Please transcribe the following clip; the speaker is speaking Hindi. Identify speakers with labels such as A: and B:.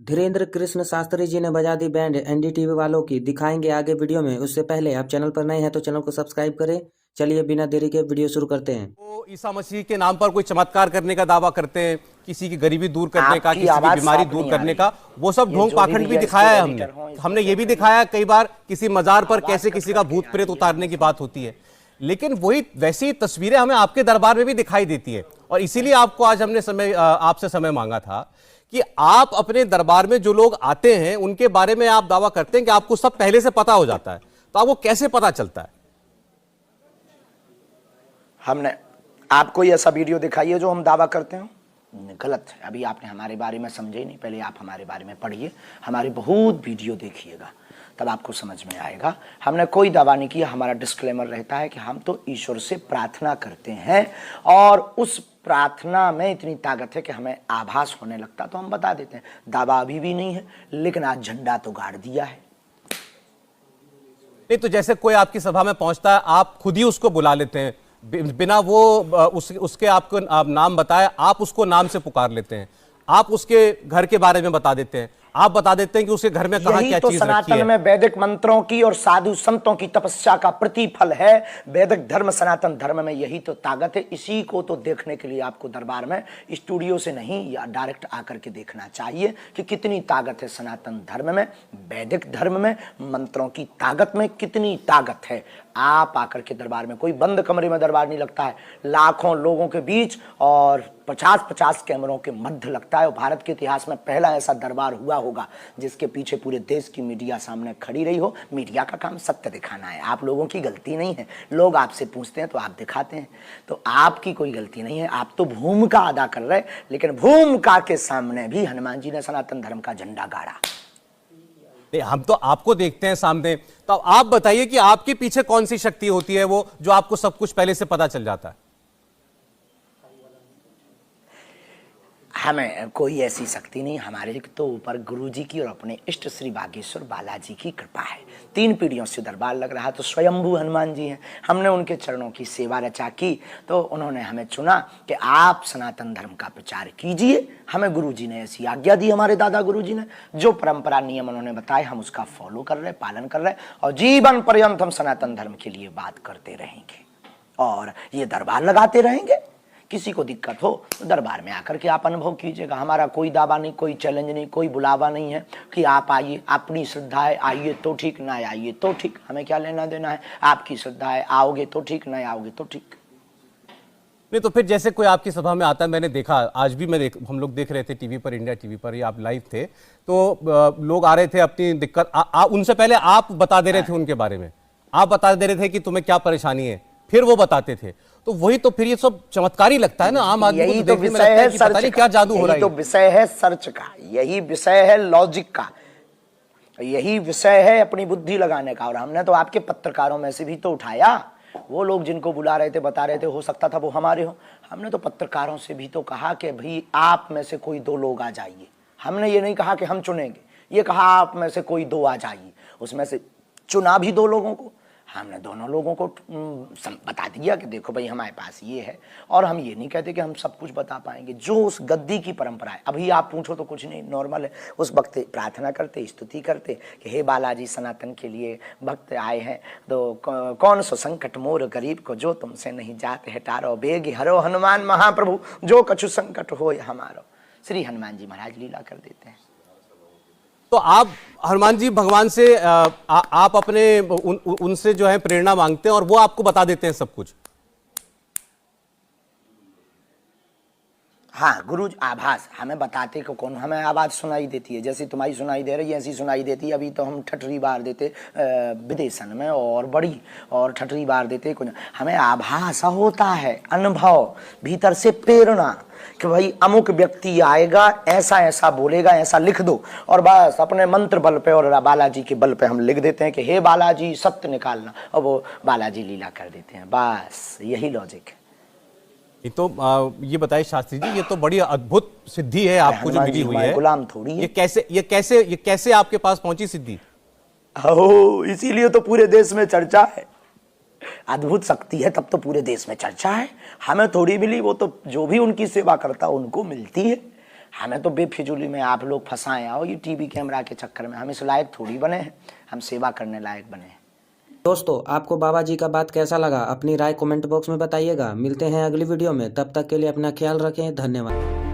A: धीरेन्द्र कृष्ण शास्त्री जी ने बजा दी बैंड एनडीटीवी वालों की। दिखाएंगे आगे वीडियो में। उससे पहले आप चैनल पर नए हैं तो चैनल को सब्सक्राइब करें। चलिए बिना देरी के वीडियो शुरू करते हैं।
B: वो ईसा मसीह के नाम पर कोई चमत्कार करने का दावा करते हैं, किसी की गरीबी दूर करने का,
C: आपकी
B: किसी की
C: आवाज
B: बीमारी
C: साफ
B: दूर
C: नहीं आ
B: करने
C: रही।
B: का, वो सब
C: ये
B: ढोंग
C: जो
B: पाखंड भी
C: भैया
B: दिखाया है
C: इसके
B: हमने।
C: एडिटर हों, इसको
B: हमने ये भी
C: कहते
B: दिखाया कई बार किसी मजार पर
C: आवाज
B: कैसे
C: कट
B: किसी का
C: करके
B: भूत
C: आ
B: प्रेत
C: रही है,
B: उतारने की बात होती है, लेकिन वही वैसी तस्वीरें हमें आपके दरबार में भी दिखाई देती है। और इसीलिए आपको आज हमने आपसे समय मांगा था कि आप अपने दरबार में जो लोग आते हैं उनके बारे में आप दावा करते हैं कि आपको सब पहले से पता हो जाता है, तो आपको कैसे पता चलता है?
C: हमने आपको ये ऐसा वीडियो दिखाई है जो हम दावा करते हैं, गलत है। अभी आपने हमारे बारे में समझे नहीं, पहले आप हमारे बारे में पढ़िए, हमारी बहुत वीडियो देखिएगा, तब आपको समझ में आएगा। हमने कोई दावा नहीं किया। हमारा डिस्क्लेमर रहता है कि हम तो ईश्वर से प्रार्थना करते हैं और उस प्रार्थना में इतनी ताकत है कि हमें आभास होने लगता तो हम बता देते हैं। दावा अभी भी नहीं है, लेकिन आज झंडा तो गाड़ दिया है।
B: नहीं तो जैसे कोई आपकी सभा में पहुंचता है, आप खुद ही उसको बुला लेते हैं, बिना वो उसके आपको नाम बताए आप उसको नाम से पुकार लेते हैं, आप उसके घर के बारे में बता देते हैं, आप बता देते हैं कि उसके घर में कहां क्या
C: तो
B: चीज रखी
C: सनातन
B: है।
C: में वैदिक मंत्रों की और साधु संतों की तपस्या का प्रतिफल है। वैदिक धर्म, सनातन धर्म में यही तो ताकत है। इसी को तो देखने के लिए आपको दरबार में स्टूडियो से नहीं या डायरेक्ट आकर के देखना चाहिए कि कितनी ताकत है सनातन धर्म में, वैदिक धर्म में, मंत्रों की ताकत में कितनी ताकत है। आप आकर के दरबार में, कोई बंद कमरे में दरबार नहीं लगता है, लाखों लोगों के बीच और 50-50 कैमरों के मध्य लगता है। और भारत के इतिहास में पहला ऐसा दरबार हुआ होगा जिसके पीछे पूरे देश की मीडिया सामने खड़ी रही हो। मीडिया का काम सत्य दिखाना है, आप लोगों की गलती नहीं है। लोग आपसे पूछते हैं तो आप दिखाते हैं, तो आपकी कोई गलती नहीं है। आप तो भूमिका अदा कर रहे, लेकिन भूमिका के सामने भी हनुमान जी ने सनातन धर्म का झंडा गाड़ा।
B: हम तो आपको देखते हैं सामने, तो आप बताइए कि आपके पीछे कौन सी शक्ति होती है वो जो आपको सब कुछ पहले से पता चल जाता है?
C: हमें कोई ऐसी शक्ति नहीं, हमारे तो ऊपर गुरु जी की और अपने इष्ट श्री बागेश्वर बालाजी की कृपा है। 3 पीढ़ियों से दरबार लग रहा तो स्वयंभू हनुमान जी हैं। हमने उनके चरणों की सेवा रचा की तो उन्होंने हमें चुना कि आप सनातन धर्म का प्रचार कीजिए। हमें गुरु जी ने ऐसी आज्ञा दी, हमारे दादा गुरु जी ने जो परंपरा नियम उन्होंने बताए हम उसका फॉलो कर रहे, पालन कर रहे, और जीवन पर्यंत हम सनातन धर्म के लिए बात करते रहेंगे और ये दरबार लगाते रहेंगे। किसी को दिक्कत हो तो दरबार में आकर के आप अनुभव कीजिएगा। हमारा कोई दावा नहीं, कोई चैलेंज नहीं, कोई बुलावा नहीं है कि आप आइए, अपनी श्रद्धा है आइए तो ठीक, ना आइए तो ठीक, हमें क्या लेना देना है। आपकी श्रद्धा है, आओगे तो ठीक, ना आओगे तो ठीक।
B: नहीं तो फिर जैसे कोई आपकी सभा में आता है, मैंने देखा आज भी हम लोग देख रहे थे टीवी पर, इंडिया टीवी पर, या आप लाइव थे, तो लोग आ रहे थे अपनी दिक्कत, उनसे पहले आप बता दे रहे थे उनके बारे में, आप बता दे रहे थे कि तुम्हें क्या परेशानी है, फिर वो बताते थे। तो वही तो फिर ये सब चमत्कारी लगता है ना आम आदमी को,
C: तो
B: देखने में लगता है कि पता नहीं क्या जादू हो रहा है।
C: तो विषय है सर्च का, यही विषय है लॉजिक का, यही विषय है अपनी बुद्धि लगाने का। और हमने तो आपके पत्रकारों में से भी तो उठाया, वो लोग जिनको बुला रहे थे, बता रहे थे, हो सकता था वो हमारे हो। हमने तो पत्रकारों से भी तो कहा कि भाई आप में से कोई 2 लोग आ जाइए। हमने ये नहीं कहा कि हम चुनेंगे, ये कहा आप में से कोई 2 आ जाइए। उसमें से चुना भी 2 लोगों को। हमने दोनों लोगों को बता दिया कि देखो भाई हमारे पास ये है, और हम ये नहीं कहते कि हम सब कुछ बता पाएंगे। जो उस गद्दी की परंपरा है, अभी आप पूछो तो कुछ नहीं, नॉर्मल है। उस वक्त प्रार्थना करते, स्तुति करते कि हे बालाजी, सनातन के लिए भक्त आए हैं, तो कौन सो संकट मोर गरीब को, जो तुमसे नहीं जाते है टारो, बेग हरो हनुमान महाप्रभु, जो कछु संकट हो हमारो। श्री हनुमान जी महाराज लीला कर देते हैं।
B: तो आप हनुमान जी भगवान से आप अपने उनसे जो है प्रेरणा मांगते हैं और वो आपको बता देते हैं सब कुछ?
C: हाँ, गुरु आभास हमें बताते को कौन, हमें आवाज सुनाई देती है, जैसी तुम्हारी सुनाई दे रही है ऐसी सुनाई देती है। अभी तो हम ठठरी बार देते विदेशन में, और बड़ी और ठठरी बार देते कुछ। हमें आभास होता है, अनुभव, भीतर से प्रेरणा कि भाई अमुक व्यक्ति आएगा, ऐसा ऐसा बोलेगा, ऐसा लिख दो, और बस अपने मंत्र बल पे और बालाजी के बल पे हम लिख देते हैं कि हे बालाजी सत्य निकालना, और वो बालाजी लीला कर देते हैं। बस यही लॉजिक है।
B: तो ये बताइए शास्त्री जी, ये तो बड़ी अद्भुत सिद्धि है आपको जो मिली हुई है,
C: गुलाम थोड़ी है।
B: ये कैसे आपके पास पहुंची सिद्धि?
C: इसीलिए तो पूरे देश में चर्चा है। अद्भुत शक्ति है तब तो पूरे देश में चर्चा है। हमें थोड़ी मिली, वो तो जो भी उनकी सेवा करता उनको मिलती है। हमें तो बेफिजूली में आप लोग फंसाए आओ ये टीवी कैमरा के चक्कर में। हम इस लायक थोड़ी बने हैं, हम सेवा करने लायक बने हैं।
A: दोस्तों, आपको बाबा जी का बात कैसा लगा अपनी राय कमेंट बॉक्स में बताइएगा। मिलते हैं अगली वीडियो में, तब तक के लिए अपना ख्याल रखें। धन्यवाद।